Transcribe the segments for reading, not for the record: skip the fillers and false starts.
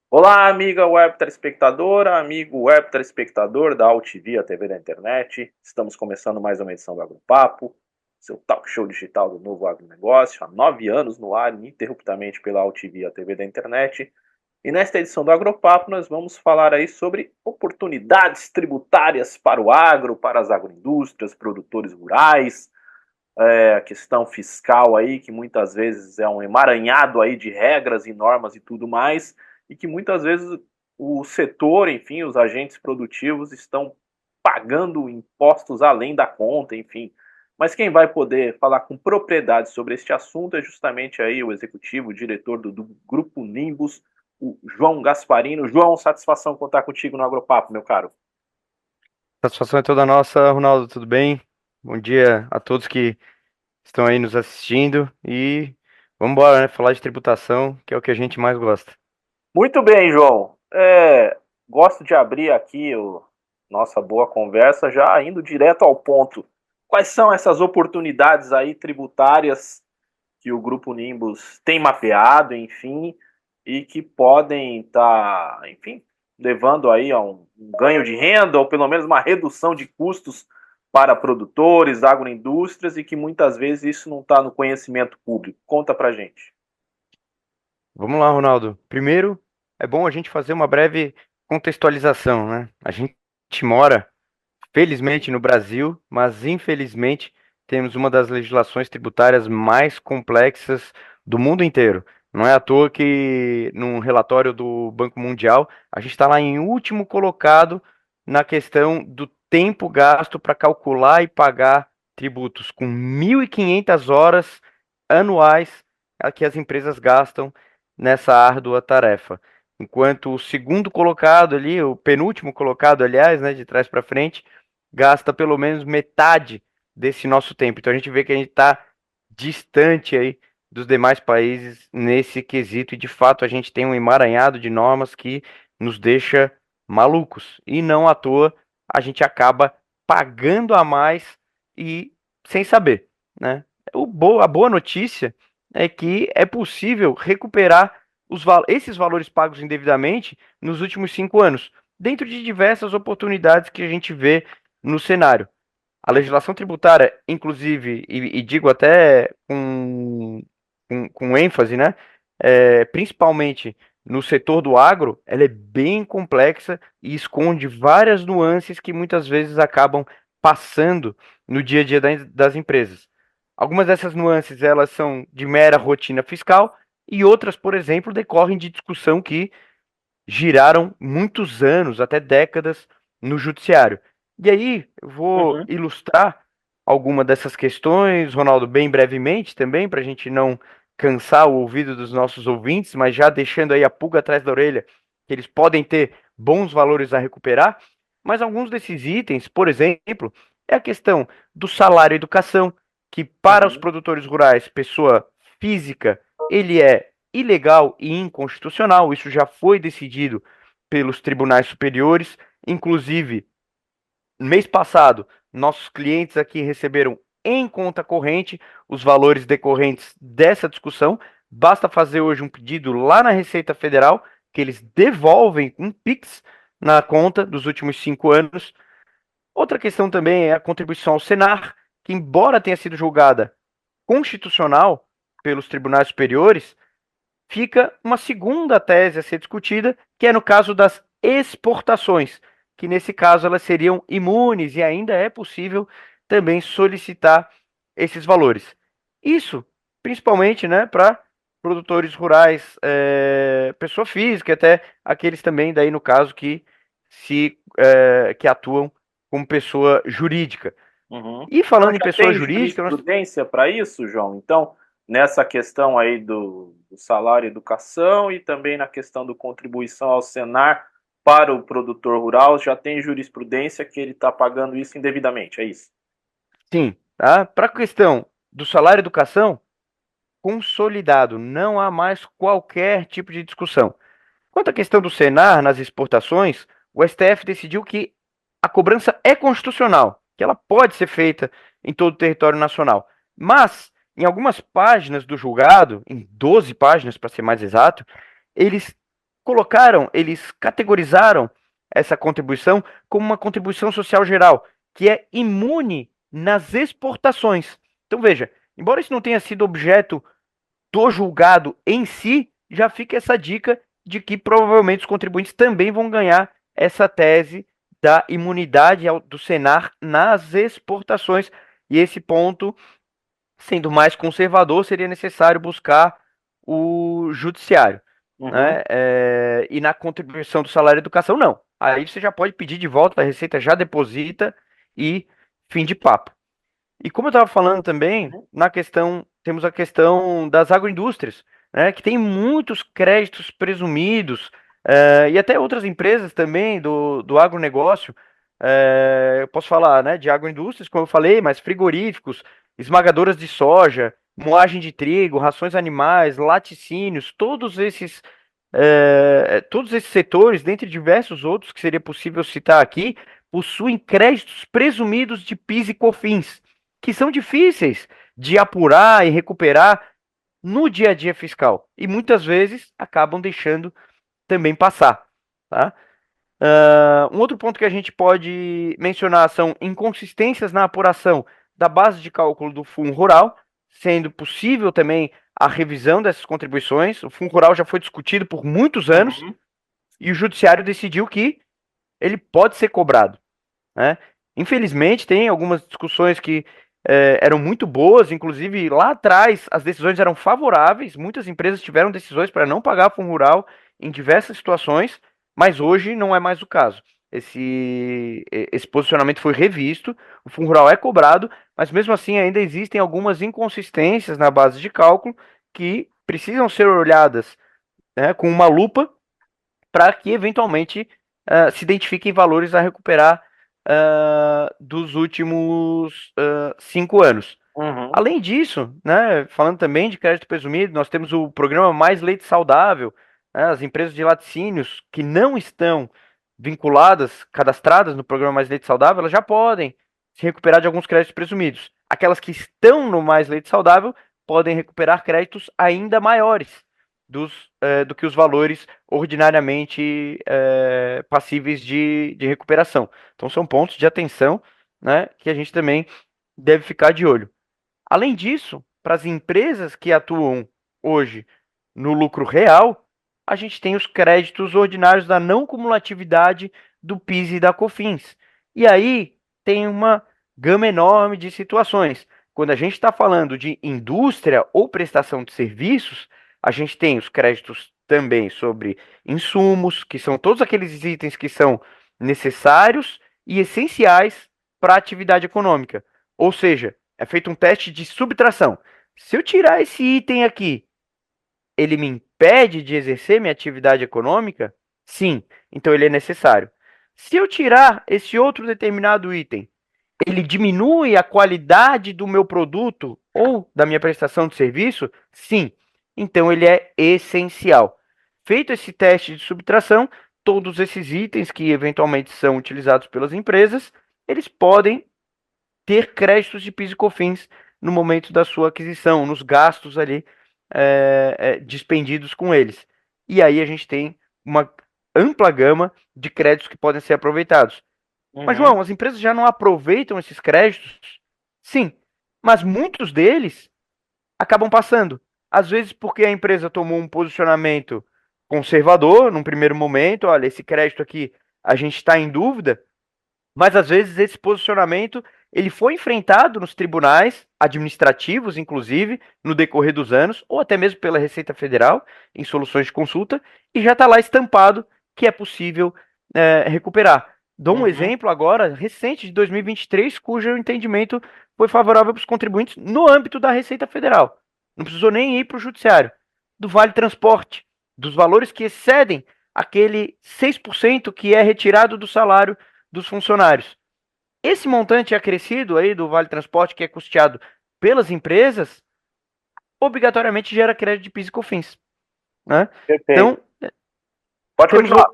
Olá, amiga web telespectadora, amigo web telespectador da AltV, a TV da internet. Estamos começando mais uma edição do Agropapo, seu talk show digital do novo agronegócio, há 9 anos no ar, ininterruptamente pela AltV, a TV da internet. E nesta edição do Agropapo nós vamos falar aí sobre oportunidades tributárias para o agro, para as agroindústrias, produtores rurais, a questão fiscal aí, que muitas vezes é um emaranhado aí de regras e normas e tudo mais, e que muitas vezes o setor, enfim, os agentes produtivos estão pagando impostos além da conta, enfim. Mas quem vai poder falar com propriedade sobre este assunto é justamente aí o executivo, o diretor do Grupo Nimbus, o João Gasparino. João, satisfação contar contigo no Agropapo, meu caro. Satisfação é toda nossa, Ronaldo, tudo bem? Bom dia a todos que estão aí nos assistindo e vamos embora, né? Falar de tributação, que é o que a gente mais gosta. Muito bem, João. Gosto de abrir aqui nossa boa conversa já indo direto ao ponto. Quais são essas oportunidades aí tributárias que o Grupo Nimbus tem mapeado, enfim, e que podem estar, enfim, levando aí a um ganho de renda ou pelo menos uma redução de custos para produtores, agroindústrias e que muitas vezes isso não está no conhecimento público. Conta pra gente. Vamos lá, Ronaldo. Primeiro, é bom a gente fazer uma breve contextualização, né? A gente mora, felizmente, no Brasil, mas infelizmente temos uma das legislações tributárias mais complexas do mundo inteiro. Não é à toa que, num relatório do Banco Mundial, a gente está lá em último colocado na questão do tempo gasto para calcular e pagar tributos, com 1.500 horas anuais que as empresas gastam nessa árdua tarefa. Enquanto o segundo colocado ali, o penúltimo colocado, aliás, né, de trás para frente, gasta pelo menos metade desse nosso tempo. Então a gente vê que a gente está distante aí dos demais países nesse quesito e de fato a gente tem um emaranhado de normas que nos deixa malucos. E não à toa a gente acaba pagando a mais e sem saber, né? A boa notícia é que é possível recuperar esses valores pagos indevidamente nos últimos 5 anos, dentro de diversas oportunidades que a gente vê no cenário. A legislação tributária, inclusive, e digo até com ênfase, né? Principalmente no setor do agro, ela é bem complexa e esconde várias nuances que muitas vezes acabam passando no dia a dia das empresas. Algumas dessas nuances elas são de mera rotina fiscal e outras, por exemplo, decorrem de discussão que giraram muitos anos, até décadas, no judiciário. E aí, eu vou Uhum. ilustrar alguma dessas questões, Ronaldo, bem brevemente também, para a gente não cansar o ouvido dos nossos ouvintes, mas já deixando aí a pulga atrás da orelha, que eles podem ter bons valores a recuperar. Mas alguns desses itens, por exemplo, é a questão do salário e educação, que para os Uhum. produtores rurais, pessoa física, ele é ilegal e inconstitucional. Isso já foi decidido pelos tribunais superiores. Inclusive, mês passado, nossos clientes aqui receberam em conta corrente os valores decorrentes dessa discussão. Basta fazer hoje um pedido lá na Receita Federal, que eles devolvem um PIX na conta dos últimos 5 anos. Outra questão também é a contribuição ao Senar, que, embora tenha sido julgada constitucional pelos tribunais superiores, fica uma segunda tese a ser discutida, que é no caso das exportações, que nesse caso elas seriam imunes e ainda é possível também solicitar esses valores. Isso, principalmente, né, para produtores rurais, pessoa física, até aqueles também, daí no caso, que atuam como pessoa jurídica. Uhum. E Então falando em já pessoa tem jurídica, nós... jurisprudência para isso, João? Então, nessa questão aí do salário e educação e também na questão do contribuição ao Senar para o produtor rural, já tem jurisprudência que ele está pagando isso indevidamente, é isso? Sim, tá? Para a questão do salário e educação, consolidado, não há mais qualquer tipo de discussão. Quanto à questão do Senar nas exportações, o STF decidiu que a cobrança é constitucional, que ela pode ser feita em todo o território nacional. Mas, em algumas páginas do julgado, em 12 páginas para ser mais exato, eles eles categorizaram essa contribuição como uma contribuição social geral, que é imune nas exportações. Então veja, embora isso não tenha sido objeto do julgado em si, já fica essa dica de que provavelmente os contribuintes também vão ganhar essa tese da imunidade do Senar nas exportações. E esse ponto, sendo mais conservador, seria necessário buscar o judiciário. Uhum. Né? E na contribuição do salário e educação, não. Aí você já pode pedir de volta, a Receita já deposita e fim de papo. E como eu estava falando também, na questão, temos a questão das agroindústrias, né, que tem muitos créditos presumidos, e até outras empresas também do agronegócio. Eu posso falar, né, de agroindústrias, como eu falei, mas frigoríficos, esmagadoras de soja, moagem de trigo, rações animais, laticínios, todos esses setores, dentre diversos outros que seria possível citar aqui, possuem créditos presumidos de PIS e COFINS, que são difíceis de apurar e recuperar no dia a dia fiscal e muitas vezes acabam deixando também passar, tá? Um outro ponto que a gente pode mencionar são inconsistências na apuração da base de cálculo do Fundo Rural, sendo possível também a revisão dessas contribuições. O Fundo Rural já foi discutido por muitos anos Uhum. e o Judiciário decidiu que ele pode ser cobrado, né? Infelizmente, tem algumas discussões que eram muito boas, inclusive lá atrás as decisões eram favoráveis, muitas empresas tiveram decisões para não pagar fundo rural em diversas situações, mas hoje não é mais o caso. Esse posicionamento foi revisto, o fundo rural é cobrado, mas mesmo assim ainda existem algumas inconsistências na base de cálculo que precisam ser olhadas, né, com uma lupa para que eventualmente se identifiquem valores a recuperar dos últimos 5 anos. Uhum. Além disso, né, falando também de crédito presumido, nós temos o programa Mais Leite Saudável, né, as empresas de laticínios que não estão vinculadas, cadastradas no programa Mais Leite Saudável, elas já podem se recuperar de alguns créditos presumidos. Aquelas que estão no Mais Leite Saudável podem recuperar créditos ainda maiores do que os valores ordinariamente passíveis de recuperação. Então são pontos de atenção, né, que a gente também deve ficar de olho. Além disso, para as empresas que atuam hoje no lucro real, a gente tem os créditos ordinários da não cumulatividade do PIS e da COFINS. E aí tem uma gama enorme de situações. Quando a gente está falando de indústria ou prestação de serviços, a gente tem os créditos também sobre insumos, que são todos aqueles itens que são necessários e essenciais para a atividade econômica. Ou seja, é feito um teste de subtração. Se eu tirar esse item aqui, ele me impede de exercer minha atividade econômica? Sim, então ele é necessário. Se eu tirar esse outro determinado item, ele diminui a qualidade do meu produto ou da minha prestação de serviço? Sim, então ele é essencial. Feito esse teste de subtração, todos esses itens que eventualmente são utilizados pelas empresas, eles podem ter créditos de PIS e COFINS no momento da sua aquisição, nos gastos ali dispendidos com eles. E aí a gente tem uma ampla gama de créditos que podem ser aproveitados. Mas, Uhum. João, as empresas já não aproveitam esses créditos? Sim, mas muitos deles acabam passando. Às vezes porque a empresa tomou um posicionamento conservador num primeiro momento, olha, esse crédito aqui a gente está em dúvida, mas às vezes esse posicionamento ele foi enfrentado nos tribunais administrativos, inclusive, no decorrer dos anos, ou até mesmo pela Receita Federal, em soluções de consulta, e já está lá estampado que é possível recuperar. Dou um Uhum. exemplo agora, recente, de 2023, cujo entendimento foi favorável para os contribuintes no âmbito da Receita Federal. Não precisou nem ir para o Judiciário. Do Vale Transporte, dos valores que excedem aquele 6% que é retirado do salário dos funcionários. Esse montante acrescido aí do Vale Transporte, que é custeado pelas empresas, obrigatoriamente gera crédito de PIS e COFINS, né? Perfeito. Então, Pode temos continuar.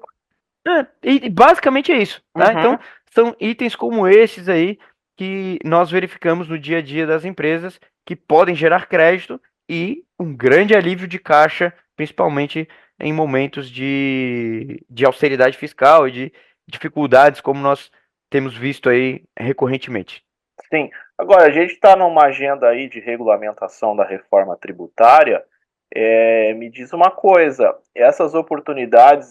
e basicamente é isso, tá? Então, Uhum. são itens como esses aí que nós verificamos no dia a dia das empresas que podem gerar crédito e um grande alívio de caixa, principalmente em momentos de austeridade fiscal e de dificuldades como nós temos visto aí recorrentemente. Sim. Agora, a gente está numa agenda aí de regulamentação da reforma tributária. Me diz uma coisa, essas oportunidades,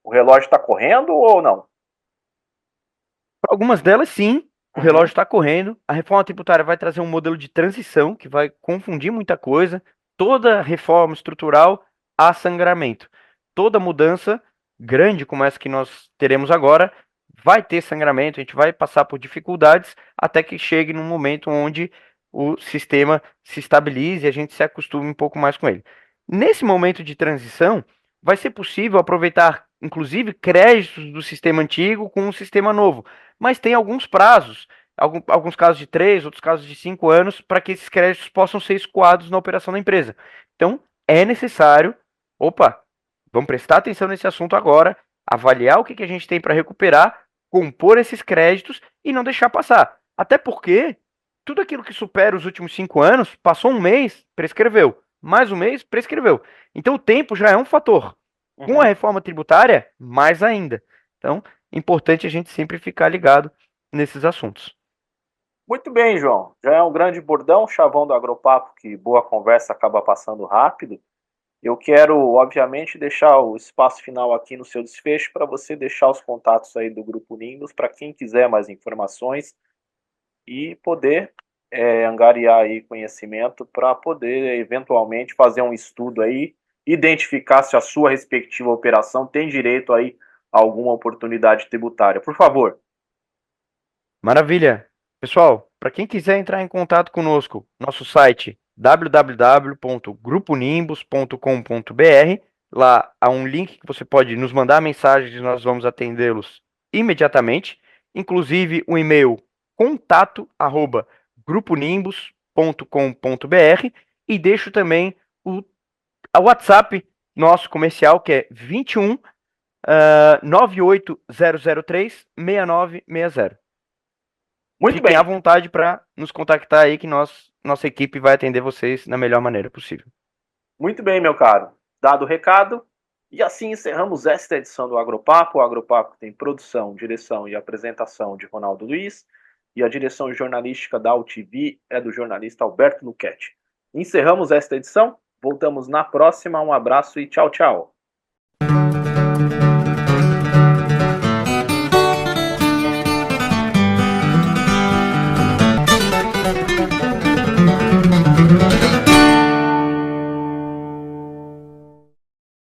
o relógio está correndo ou não? Algumas delas, sim, o Uhum, relógio está correndo. A reforma tributária vai trazer um modelo de transição que vai confundir muita coisa. Toda reforma estrutural há sangramento. Toda mudança grande como essa que nós teremos agora vai ter sangramento. A gente vai passar por dificuldades até que chegue num momento onde o sistema se estabilize e a gente se acostume um pouco mais com ele. Nesse momento de transição, vai ser possível aproveitar, inclusive, créditos do sistema antigo com o sistema novo, mas tem alguns prazos, alguns casos de 3, outros casos de 5 anos, para que esses créditos possam ser escoados na operação da empresa. Então, é necessário, opa, vamos prestar atenção nesse assunto agora, avaliar o que a gente tem para recuperar, compor esses créditos e não deixar passar. Até porque tudo aquilo que supera os últimos 5 anos, passou um mês, prescreveu. Mais um mês, prescreveu. Então o tempo já é um fator. Com a uhum. reforma tributária, mais ainda. Então, importante a gente sempre ficar ligado nesses assuntos. Muito bem, João. Já é um grande bordão, chavão do Agropapo, que boa conversa acaba passando rápido. Eu quero, obviamente, deixar o espaço final aqui no seu desfecho para você deixar os contatos aí do Grupo Nimbus para quem quiser mais informações e poder angariar aí conhecimento para poder eventualmente fazer um estudo aí, identificar se a sua respectiva operação tem direito aí a alguma oportunidade tributária. Por favor. Maravilha! Pessoal, para quem quiser entrar em contato conosco, nosso site www.gruponimbus.com.br. Lá há um link que você pode nos mandar mensagens e nós vamos atendê-los imediatamente. Inclusive o e-mail contato@gruponimbus.com.br e deixo também o WhatsApp nosso comercial que é 21 98003 6960. Muito Fiquem à bem, vontade para nos contactar aí que nossa equipe vai atender vocês da melhor maneira possível. muito bem, meu caro. Dado o recado, e assim encerramos esta edição do Agropapo. O Agropapo tem produção, direção e apresentação de Ronaldo Luiz, e a direção jornalística da UTV é do jornalista Alberto Luchetti. Encerramos esta edição, voltamos na próxima. Um abraço e tchau, tchau.